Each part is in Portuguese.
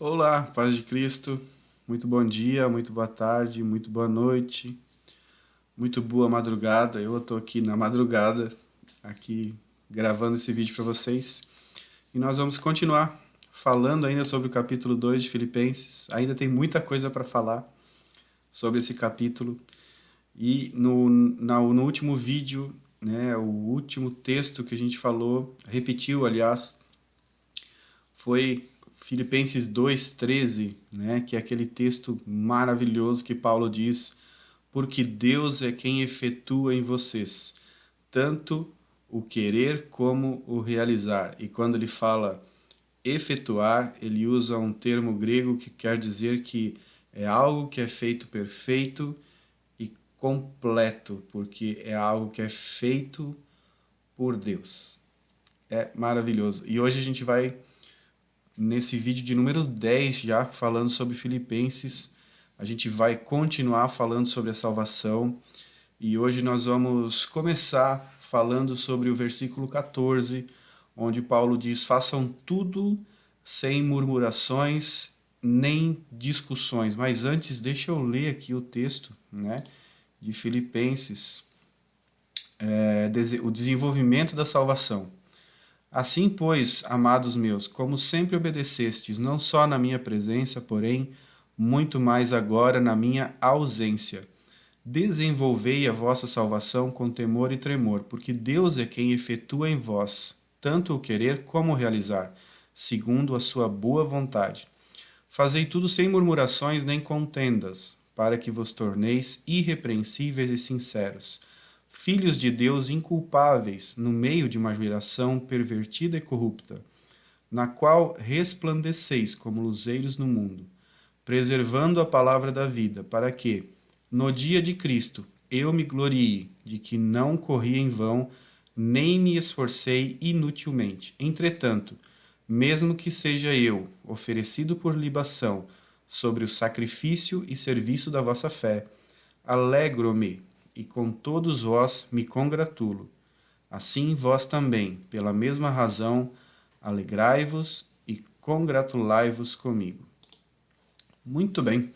Olá, paz de Cristo. Muito bom dia, muito boa tarde, muito boa noite, muito boa madrugada. Eu estou aqui na madrugada, aqui gravando esse vídeo para vocês. E nós vamos continuar falando ainda sobre o capítulo 2 de Filipenses. Ainda tem muita coisa para falar sobre esse capítulo. E no último vídeo, né, o último texto que a gente falou, repetiu, aliás, foi Filipenses 2:13, né, que é aquele texto maravilhoso que Paulo diz: porque Deus é quem efetua em vocês tanto o querer como o realizar. E quando ele fala efetuar, ele usa um termo grego que quer dizer que é algo que é feito perfeito e completo, porque é algo que é feito por Deus. É maravilhoso. E hoje a gente vai nesse vídeo de número 10 já, falando sobre Filipenses. A gente vai continuar falando sobre a salvação. E hoje nós vamos começar falando sobre o versículo 14, onde Paulo diz: façam tudo sem murmurações nem discussões. Mas antes, deixa eu ler aqui o texto, né, de Filipenses, o desenvolvimento da salvação. Assim, pois, amados meus, como sempre obedecestes, não só na minha presença, porém, muito mais agora na minha ausência, desenvolvei a vossa salvação com temor e tremor, porque Deus é quem efetua em vós tanto o querer como o realizar, segundo a sua boa vontade. Fazei tudo sem murmurações nem contendas, para que vos torneis irrepreensíveis e sinceros, filhos de Deus inculpáveis, no meio de uma geração pervertida e corrupta, na qual resplandeceis como luzeiros no mundo, preservando a palavra da vida, para que, no dia de Cristo, eu me glorie de que não corri em vão, nem me esforcei inutilmente. Entretanto, mesmo que seja eu oferecido por libação sobre o sacrifício e serviço da vossa fé, alegro-me e com todos vós me congratulo. Assim vós também, pela mesma razão, alegrai-vos e congratulai-vos comigo. Muito bem.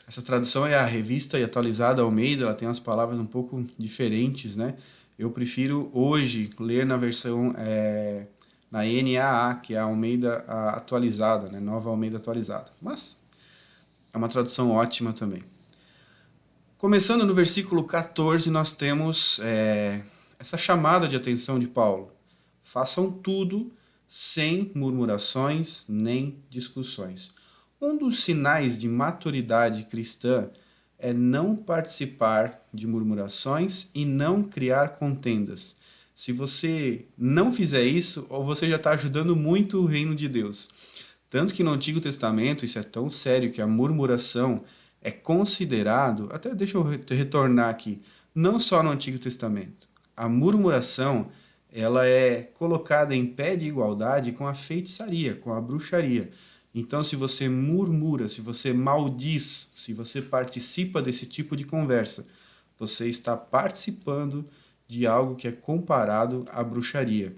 Essa tradução é a Revista e Atualizada Almeida, ela tem umas palavras um pouco diferentes, né? Eu prefiro hoje ler na versão na NAA, que é a Almeida atualizada, né? Nova Almeida atualizada. Mas é uma tradução ótima também. Começando no versículo 14, nós temos essa chamada de atenção de Paulo. Façam tudo sem murmurações nem discussões. Um dos sinais de maturidade cristã é não participar de murmurações e não criar contendas. Se você não fizer isso, ou você já está ajudando muito o reino de Deus. Tanto que no Antigo Testamento, isso é tão sério que a murmuração é considerado, até deixa eu retornar aqui, não só no Antigo Testamento. A murmuração, ela é colocada em pé de igualdade com a feitiçaria, com a bruxaria. Então, se você murmura, se você maldiz, se você participa desse tipo de conversa, você está participando de algo que é comparado à bruxaria.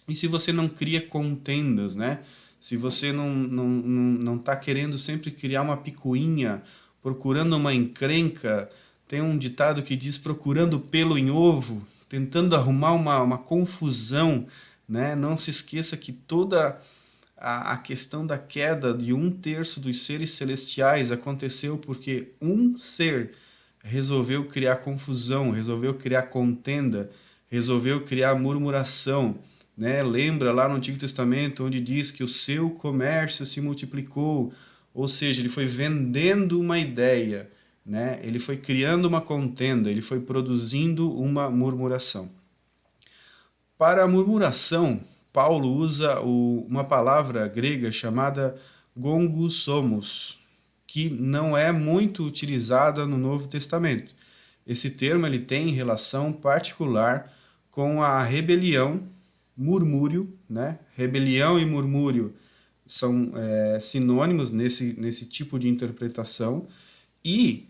E se você não cria contendas, né? Se você não tá querendo sempre criar uma picuinha, procurando uma encrenca, tem um ditado que diz procurando pelo em ovo, tentando arrumar uma confusão, né? Não se esqueça que toda a questão da queda de 1/3 dos seres celestiais aconteceu porque um ser resolveu criar confusão, resolveu criar contenda, resolveu criar murmuração, né? Lembra lá no Antigo Testamento onde diz que o seu comércio se multiplicou, ou seja, ele foi vendendo uma ideia, né? Ele foi criando uma contenda, ele foi produzindo uma murmuração. Para a murmuração, Paulo usa uma palavra grega chamada gongusomos, que não é muito utilizada no Novo Testamento. Esse termo ele tem relação particular com a rebelião, murmúrio, né? Rebelião e murmúrio são sinônimos nesse tipo de interpretação, e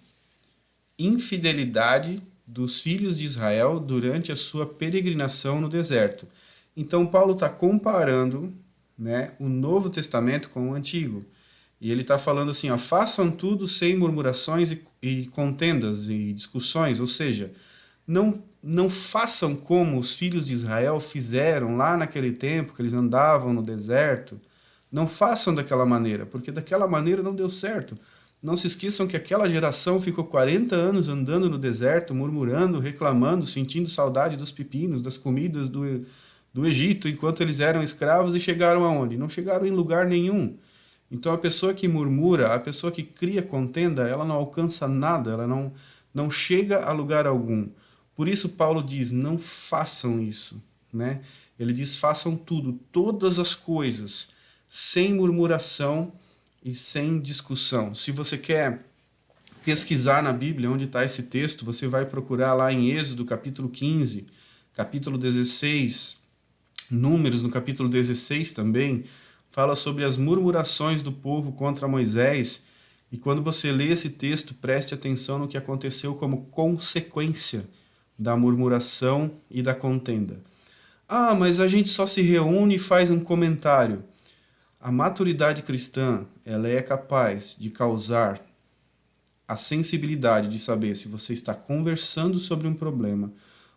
infidelidade dos filhos de Israel durante a sua peregrinação no deserto. Então, Paulo está comparando, né, o Novo Testamento com o Antigo. E ele está falando assim, ó, façam tudo sem murmurações e contendas e discussões, ou seja, não façam como os filhos de Israel fizeram lá naquele tempo que eles andavam no deserto. Não façam daquela maneira, porque daquela maneira não deu certo. Não se esqueçam que aquela geração ficou 40 anos andando no deserto, murmurando, reclamando, sentindo saudade dos pepinos, das comidas do Egito, enquanto eles eram escravos, e chegaram aonde? Não chegaram em lugar nenhum. Então a pessoa que murmura, a pessoa que cria contenda, ela não alcança nada, ela não chega a lugar algum. Por isso Paulo diz, não façam isso, né? Ele diz, façam tudo, todas as coisas, sem murmuração e sem discussão. Se você quer pesquisar na Bíblia onde está esse texto, você vai procurar lá em Êxodo, capítulo 15, capítulo 16, Números, no capítulo 16 também, fala sobre as murmurações do povo contra Moisés. E quando você lê esse texto, preste atenção no que aconteceu como consequência da murmuração e da contenda. Ah, mas a gente só se reúne e faz um comentário. A maturidade cristã, ela é capaz de causar a sensibilidade de saber se você está conversando sobre um problema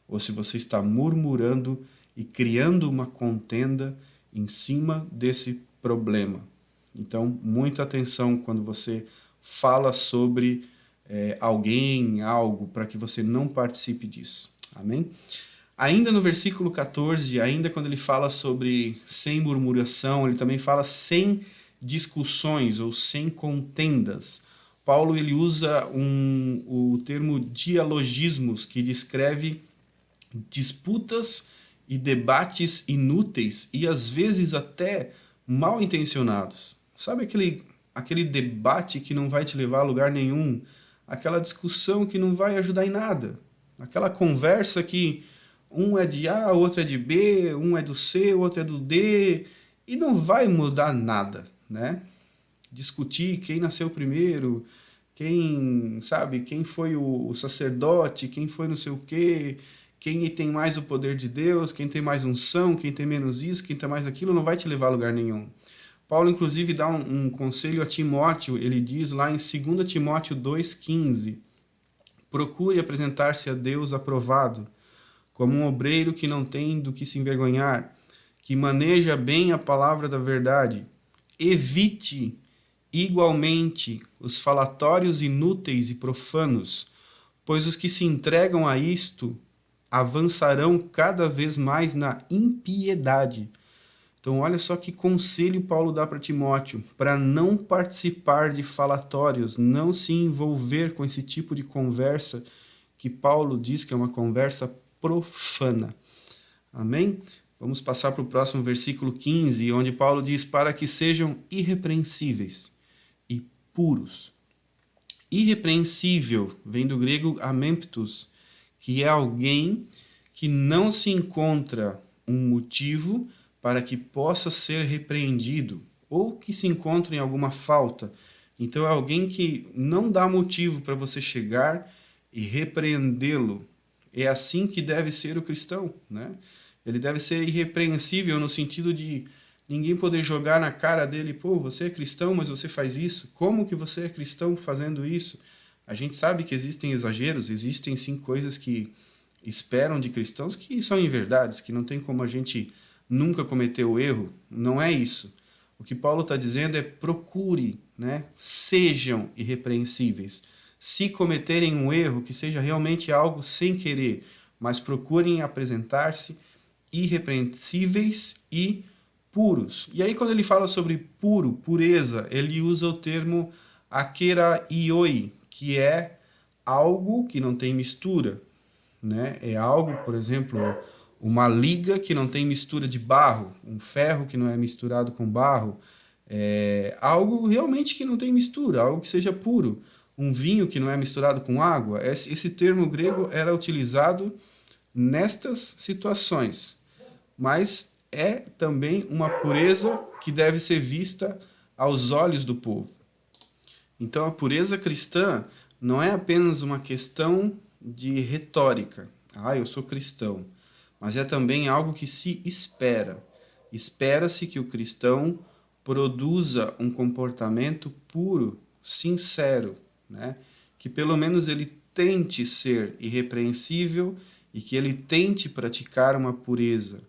ou se você está murmurando e criando uma contenda em cima desse problema. Então, muita atenção quando você fala sobre alguém, algo, para que você não participe disso. Amém? Ainda no versículo 14, ainda quando ele fala sobre sem murmuração, ele também fala sem discussões ou sem contendas. Paulo ele usa o termo dialogismos, que descreve disputas e debates inúteis e às vezes até mal intencionados. Sabe aquele debate que não vai te levar a lugar nenhum? Aquela discussão que não vai ajudar em nada? Aquela conversa que um é de A, outro é de B, um é do C, o outro é do D, e não vai mudar nada, né? Discutir quem nasceu primeiro, quem foi o sacerdote, quem foi não sei o quê, quem tem mais o poder de Deus, quem tem mais unção, quem tem menos isso, quem tem mais aquilo, não vai te levar a lugar nenhum. Paulo, inclusive, dá um conselho a Timóteo, ele diz lá em 2 Timóteo 2,15, procure apresentar-se a Deus aprovado, como um obreiro que não tem do que se envergonhar, que maneja bem a palavra da verdade. Evite igualmente os falatórios inúteis e profanos, pois os que se entregam a isto avançarão cada vez mais na impiedade. Então, olha só que conselho Paulo dá para Timóteo, para não participar de falatórios, não se envolver com esse tipo de conversa que Paulo diz que é uma conversa profana. Amém? Vamos passar para o próximo versículo 15, onde Paulo diz, para que sejam irrepreensíveis e puros. Irrepreensível vem do grego amemptos, que é alguém que não se encontra um motivo para que possa ser repreendido, ou que se encontre em alguma falta. Então é alguém que não dá motivo para você chegar e repreendê-lo. É assim que deve ser o cristão, né? Ele deve ser irrepreensível no sentido de ninguém poder jogar na cara dele, pô, você é cristão, mas você faz isso? Como que você é cristão fazendo isso? A gente sabe que existem exageros, existem sim coisas que esperam de cristãos que são inverdades, que não tem como a gente nunca cometer o erro. Não é isso. O que Paulo está dizendo é procure, né? Sejam irrepreensíveis. Se cometerem um erro, que seja realmente algo sem querer, mas procurem apresentar-se irrepreensíveis e puros. E aí quando ele fala sobre puro, pureza, ele usa o termo akeraioi, que é algo que não tem mistura, né? É algo, por exemplo, uma liga que não tem mistura de barro, um ferro que não é misturado com barro, algo realmente que não tem mistura, algo que seja puro, um vinho que não é misturado com água. Esse termo grego era utilizado nestas situações, mas é também uma pureza que deve ser vista aos olhos do povo. Então a pureza cristã não é apenas uma questão de retórica, eu sou cristão, mas é também algo que se espera. Espera-se que o cristão produza um comportamento puro, sincero, né? Que pelo menos ele tente ser irrepreensível e que ele tente praticar uma pureza.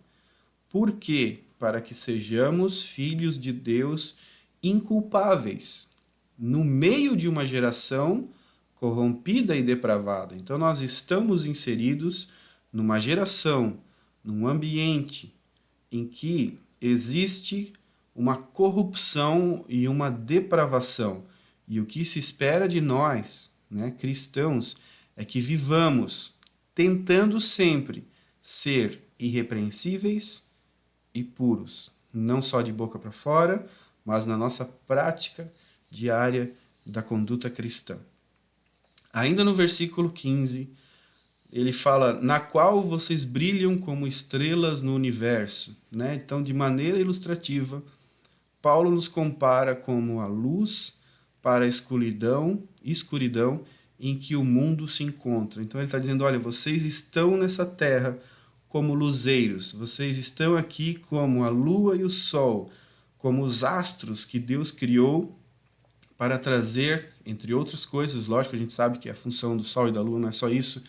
Por quê? Para que sejamos filhos de Deus inculpáveis, no meio de uma geração corrompida e depravada. Então nós estamos inseridos numa geração, num ambiente em que existe uma corrupção e uma depravação. E o que se espera de nós, né, cristãos, é que vivamos tentando sempre ser irrepreensíveis e puros, não só de boca para fora, mas na nossa prática diária da conduta cristã. Ainda no versículo 15, ele fala, na qual vocês brilham como estrelas no universo, né? Então, de maneira ilustrativa, Paulo nos compara como a luz para a escuridão em que o mundo se encontra. Então, ele está dizendo, olha, vocês estão nessa terra como luzeiros, vocês estão aqui como a lua e o sol, como os astros que Deus criou para trazer, entre outras coisas, lógico, a gente sabe que a função do sol e da lua não é só isso,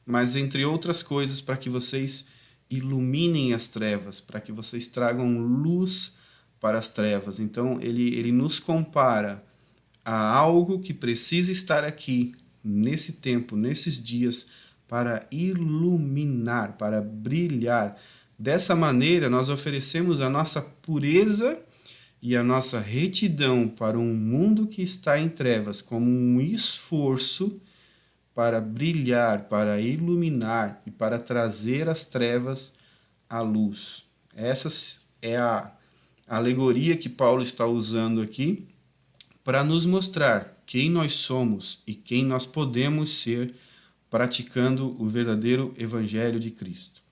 mas entre outras coisas, para que vocês iluminem as trevas, para que vocês tragam luz para as trevas. Então, ele nos compara a algo que precisa estar aqui, nesse tempo, nesses dias, para iluminar, para brilhar. Dessa maneira, nós oferecemos a nossa pureza e a nossa retidão para um mundo que está em trevas, como um esforço para brilhar, para iluminar e para trazer as trevas à luz. Essa é a alegoria que Paulo está usando aqui para nos mostrar quem nós somos e quem nós podemos ser praticando o verdadeiro Evangelho de Cristo.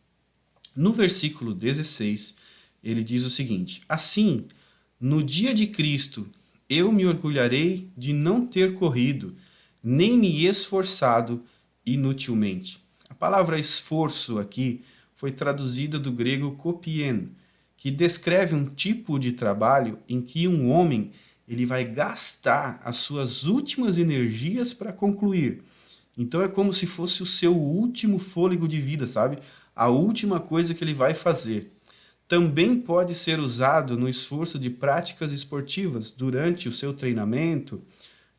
No versículo 16, ele diz o seguinte: assim, no dia de Cristo, eu me orgulharei de não ter corrido, nem me esforçado inutilmente. A palavra esforço aqui foi traduzida do grego kopien, que descreve um tipo de trabalho em que um homem ele vai gastar as suas últimas energias para concluir. Então é como se fosse o seu último fôlego de vida, sabe? A última coisa que ele vai fazer. Também pode ser usado no esforço de práticas esportivas durante o seu treinamento,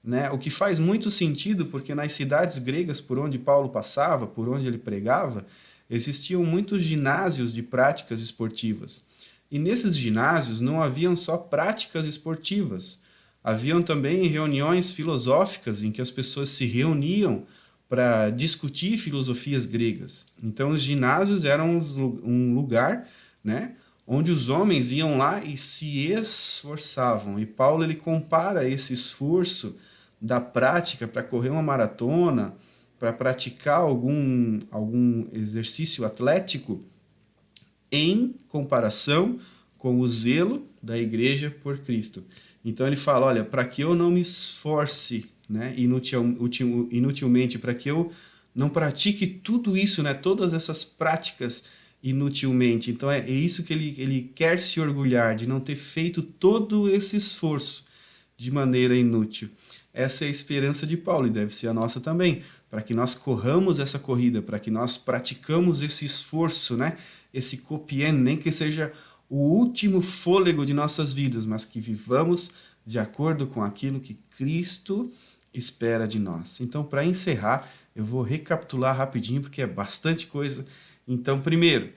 né? O que faz muito sentido, porque nas cidades gregas por onde Paulo passava, por onde ele pregava, existiam muitos ginásios de práticas esportivas. E nesses ginásios não haviam só práticas esportivas, haviam também reuniões filosóficas em que as pessoas se reuniam para discutir filosofias gregas. Então, os ginásios eram um lugar, né, onde os homens iam lá e se esforçavam. E Paulo ele compara esse esforço da prática para correr uma maratona, para praticar algum exercício atlético, em comparação com o zelo da igreja por Cristo. Então ele fala, olha, para que eu não me esforce, né, inutilmente, para que eu não pratique tudo isso, né, todas essas práticas inutilmente. Então é isso que ele quer se orgulhar, de não ter feito todo esse esforço de maneira inútil. Essa é a esperança de Paulo e deve ser a nossa também, para que nós corramos essa corrida, para que nós praticamos esse esforço, né? Esse kopien, nem que seja o último fôlego de nossas vidas, mas que vivamos de acordo com aquilo que Cristo espera de nós. Então, para encerrar, eu vou recapitular rapidinho, porque é bastante coisa. Então, primeiro,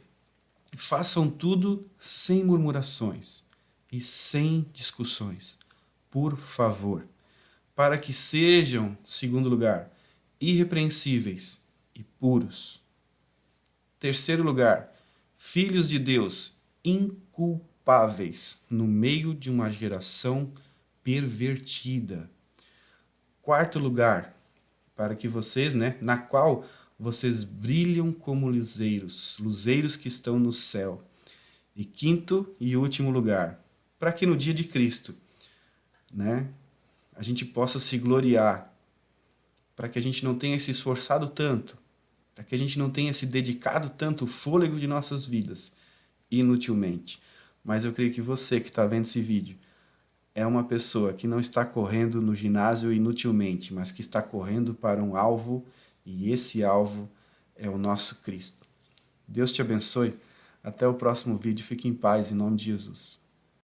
façam tudo sem murmurações e sem discussões, por favor, para que sejam, segundo lugar, irrepreensíveis e puros. Terceiro lugar, filhos de Deus, inculpáveis no meio de uma geração pervertida. Quarto lugar, para que vocês, né, na qual vocês brilham como luzeiros, luzeiros que estão no céu. E quinto e último lugar, para que no dia de Cristo, né, a gente possa se gloriar, para que a gente não tenha se esforçado tanto, para que a gente não tenha se dedicado tanto o fôlego de nossas vidas, inutilmente. Mas eu creio que você que está vendo esse vídeo, é uma pessoa que não está correndo no ginásio inutilmente, mas que está correndo para um alvo, e esse alvo é o nosso Cristo. Deus te abençoe. Até o próximo vídeo. Fique em paz, em nome de Jesus.